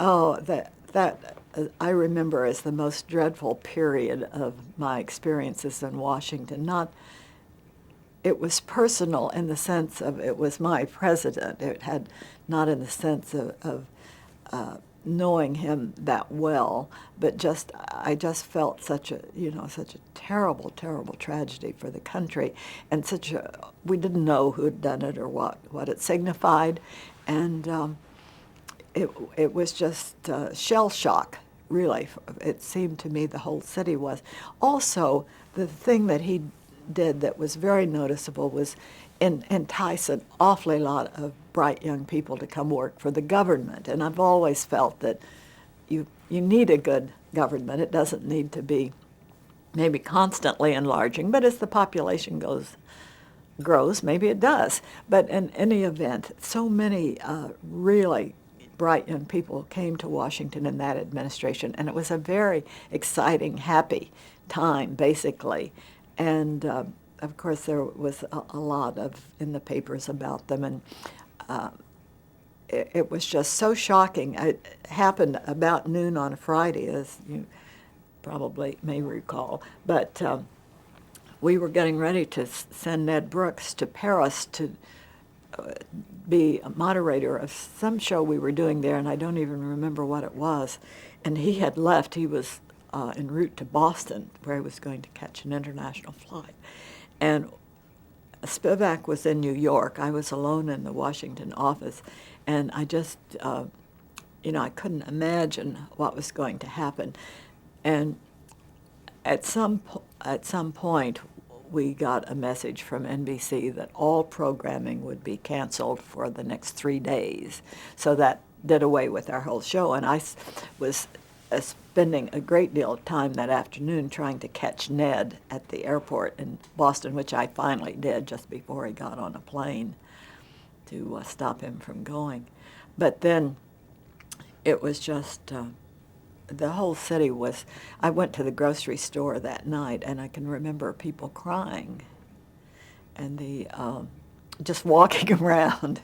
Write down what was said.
Oh, that I remember as the most dreadful period of my experiences in Washington. Not It was personal in the sense of it was my president. It had not in the sense of knowing him that well, but just I just felt such a terrible, terrible tragedy for the country, and we didn't know who had done it or what it signified, and it was just shell shock. Really, it seemed to me the whole city was. Also, the thing that he did that was very noticeable was entice an awfully lot of bright young people to come work for the government. And I've always felt that you need a good government. It doesn't need to be maybe constantly enlarging, but as the population grows, maybe it does. But in any event, so many really bright young people came to Washington in that administration, and it was a very exciting, happy time, basically. And of course, there was a lot in the papers about them, and it was just so shocking. It happened about noon on a Friday, as you probably may recall. But we were getting ready to send Ned Brooks to Paris to be a moderator of some show we were doing there, and I don't even remember what it was. And he had left. He was en route to Boston, where he was going to catch an international flight. And Spivak was in New York. I was alone in the Washington office, and I just, I couldn't imagine what was going to happen. And at some point, we got a message from NBC that all programming would be canceled for the next 3 days. So that did away with our whole show. And I was spending a great deal of time that afternoon trying to catch Ned at the airport in Boston, which I finally did just before he got on a plane to stop him from going. But then it was just... the whole city was, I went to the grocery store that night, and I can remember people crying and just walking around.